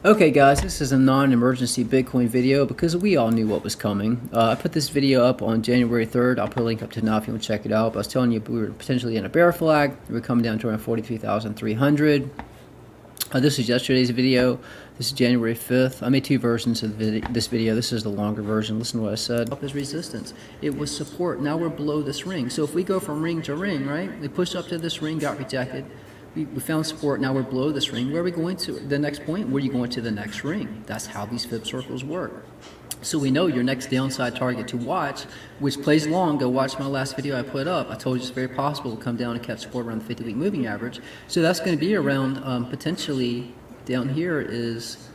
Okay guys, this is a non-emergency Bitcoin video because we all knew what was coming. I put this video up on January 3rd. I'll put a link up to now if you want to check it out. But I was telling you we were potentially in a bear flag. We were coming down to around 43,300. This is yesterday's video. This is January 5th. I made two versions of this video. This is the longer version. Listen to what I said. Up is resistance. It was support. Now we're below this ring. So if we go from ring to ring, right? We pushed up to this ring, got rejected. We found support. Now we're below this ring. Where are we going to? The next point? Where are you going to the next ring? That's how these fib circles work. So we know your next downside target to watch, which plays long. Go watch my last video I put up. I told you it's very possible to come down and catch support around the 50-week moving average. So that's going to be around potentially down here is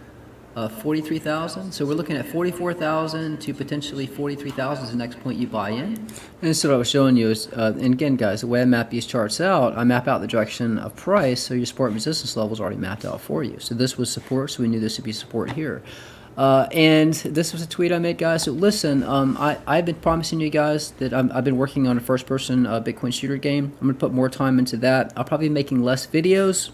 43,000. So we're looking at 44,000 to potentially 43,000 is the next point you buy in. And so what I was showing you is, and again guys, the way I map these charts out, I map out the direction of price, so your support and resistance level is already mapped out for you. So this was support, so we knew this would be support here. And this was a tweet I made, guys. So listen, I've been promising you guys that I've been working on a first-person Bitcoin shooter game. I'm going to put more time into that. I'll probably be making less videos.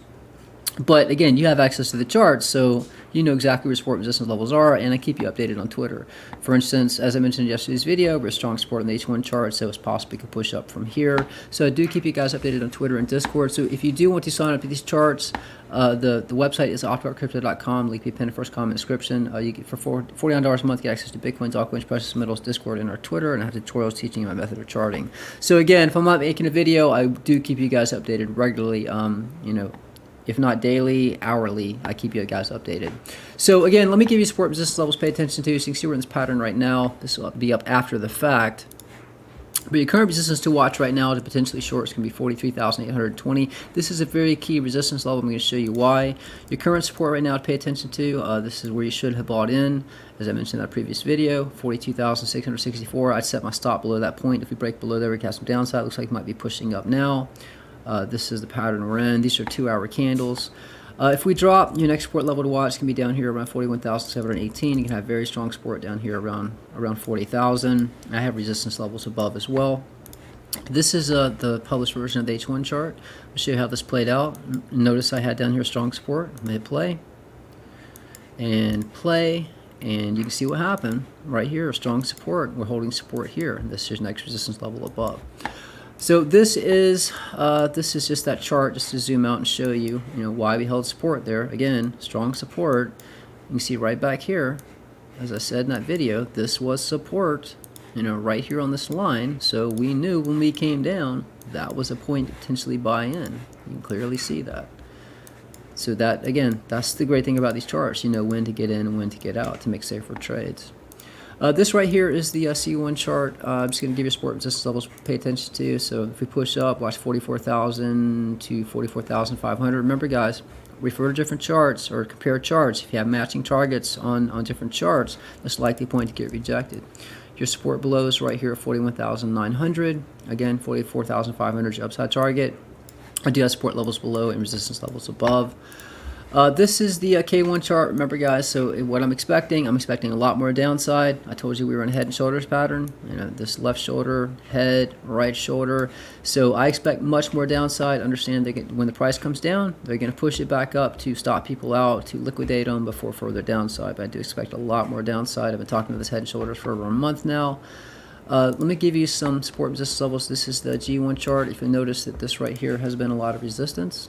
But again, you have access to the charts, so you know exactly where support and resistance levels are, and I keep you updated on Twitter. For instance, as I mentioned in yesterday's video, we're strong support on the H1 chart, so it's possible we could push up from here. So I do keep you guys updated on Twitter and Discord. So if you do want to sign up to these charts, the website is optimarkcrypto.com. Link be pinned in the first comment description. You get for $49 a month, get access to Bitcoins, altcoins, precious metals, Discord, and our Twitter, and I have tutorials teaching you my method of charting. So again, if I'm not making a video, I do keep you guys updated regularly. You know, if not daily, hourly, I keep you guys updated. So again, let me give you support and resistance levels to pay attention to. So you can see we're in this pattern right now. This will be up after the fact. But your current resistance to watch right now to potentially short is going to be 43,820. This is a very key resistance level. I'm going to show you why. Your current support right now to pay attention to, this is where you should have bought in. As I mentioned in that previous video, 42,664. I'd set my stop below that point. If we break below there, we can have some downside. Looks like it might be pushing up now. This is the pattern we're in. These are 2-hour candles. If we drop, your next support level to watch can be down here around 41,718. You can have very strong support down here around 40,000. I have resistance levels above as well. This is the published version of the H1 chart. I'll show you how this played out. Notice I had down here strong support. I'm going to play, and you can see what happened right here. Strong support. We're holding support here. This is next resistance level above. So this is just that chart, just to zoom out and show you, why we held support there. Again, strong support. You can see right back here, as I said in that video, this was support, right here on this line. So we knew when we came down, that was a point to potentially buy in. You can clearly see that. So that, again, that's the great thing about these charts. You know when to get in and when to get out to make safer trades. This right here is the C1 chart. I'm just going to give you support and resistance levels to pay attention to. So if we push up, watch 44,000 to 44,500. Remember, guys, refer to different charts or compare charts. If you have matching targets on different charts, that's likely point to get rejected. Your support below is right here at 41,900. Again, 44,500 is your upside target. I do have support levels below and resistance levels above. This is the K1 chart. Remember, guys, so what I'm expecting a lot more downside. I told you we were in a head and shoulders pattern. This left shoulder, head, right shoulder. So I expect much more downside. Understand that when the price comes down, they're going to push it back up to stop people out, to liquidate them before further downside. But I do expect a lot more downside. I've been talking about this head and shoulders for over a month now. Let me give you some support and resistance levels. This is the G1 chart. If you notice that this right here has been a lot of resistance.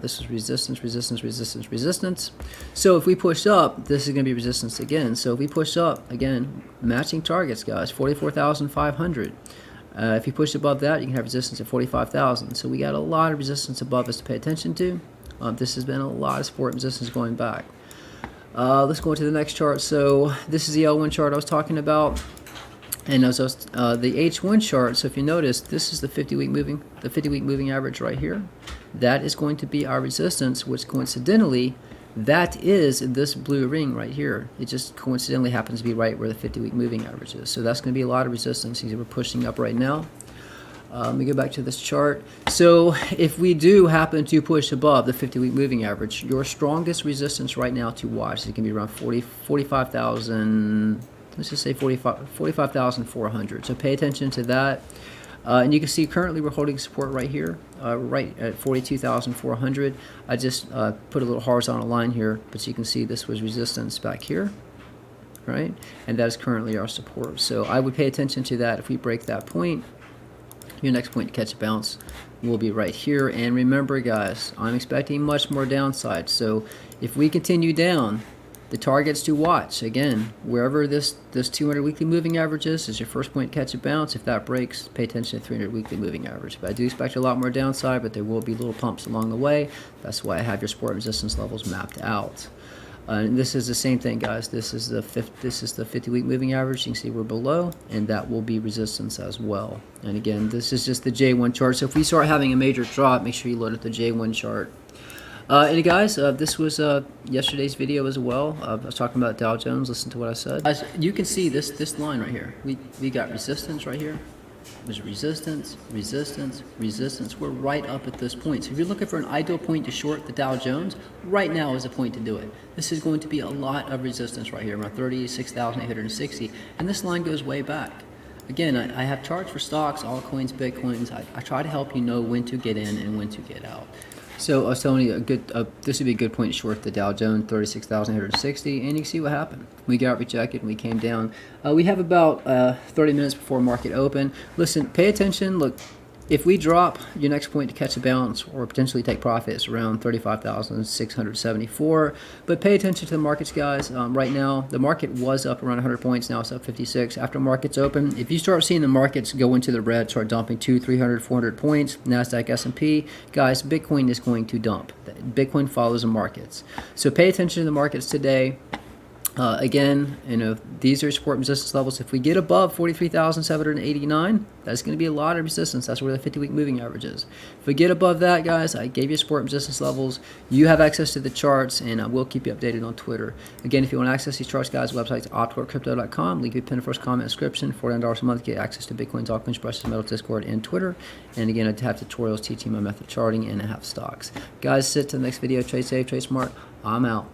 This is resistance, resistance, resistance, resistance. So if we push up, this is going to be resistance again. So if we push up, again, matching targets, guys, 44,500. If you push above that, you can have resistance at 45,000. So we got a lot of resistance above us to pay attention to. This has been a lot of support and resistance going back. Let's go into the next chart. So this is the L1 chart I was talking about. And as the H1 chart, so if you notice, this is the 50-week moving average right here. That is going to be our resistance, which coincidentally, that is this blue ring right here. It just coincidentally happens to be right where the 50-week moving average is. So that's going to be a lot of resistance. We're pushing up right now. Let me go back to this chart. So if we do happen to push above the 50-week moving average, your strongest resistance right now to watch is going to be around 45,000. Let's just say 45,400. So pay attention to that. And you can see currently we're holding support right here, right at 42,400. I just put a little horizontal line here, but you can see this was resistance back here, right? And that is currently our support. So I would pay attention to that. If we break that point, your next point to catch a bounce will be right here. And remember, guys, I'm expecting much more downside. So if we continue down, the targets to watch, again, wherever this 200 weekly moving average is your first point to catch a bounce. If that breaks, pay attention to 300 weekly moving average. But I do expect a lot more downside, but there will be little pumps along the way. That's why I have your support and resistance levels mapped out. And this is the same thing, guys. This is the 50-week moving average. You can see we're below, and that will be resistance as well. And again, this is just the J1 chart. So if we start having a major drop, make sure you load up the J1 chart. And guys, this was yesterday's video as well. I was talking about Dow Jones. Listen to what I said. As you can see, this line right here. We got resistance right here. There's resistance, resistance, resistance. We're right up at this point. So if you're looking for an ideal point to short the Dow Jones, right now is the point to do it. This is going to be a lot of resistance right here, around 36,860, and this line goes way back. Again, I have charts for stocks, altcoins, bitcoins. I try to help you know when to get in and when to get out. So I was telling you, this would be a good point to short the Dow Jones, 36,860, and you can see what happened. We got rejected and we came down. We have about 30 minutes before market open. Listen, pay attention. Look, if we drop, your next point to catch a bounce or potentially take profits around 35,674. But pay attention to the markets, guys. Right now, the market was up around 100 points. Now it's up 56. After markets open, if you start seeing the markets go into the red, start dumping 200, 300, 400 points, NASDAQ, S&P, guys, Bitcoin is going to dump. Bitcoin follows the markets. So pay attention to the markets today. Again, these are support and resistance levels. If we get above 43,789, that's going to be a lot of resistance. That's where the 50-week moving average is. If we get above that, guys, I gave you support and resistance levels. You have access to the charts, and I will keep you updated on Twitter. Again, if you want to access these charts, guys, website's optimalcrypto.com. Link will be pinned in the first comment description. $49 a month to get access to Bitcoins, altcoins, precious metals, Discord, and Twitter. And again, I have tutorials teaching my method charting, and I have stocks. Guys, sit to the next video. Trade safe, trade smart. I'm out.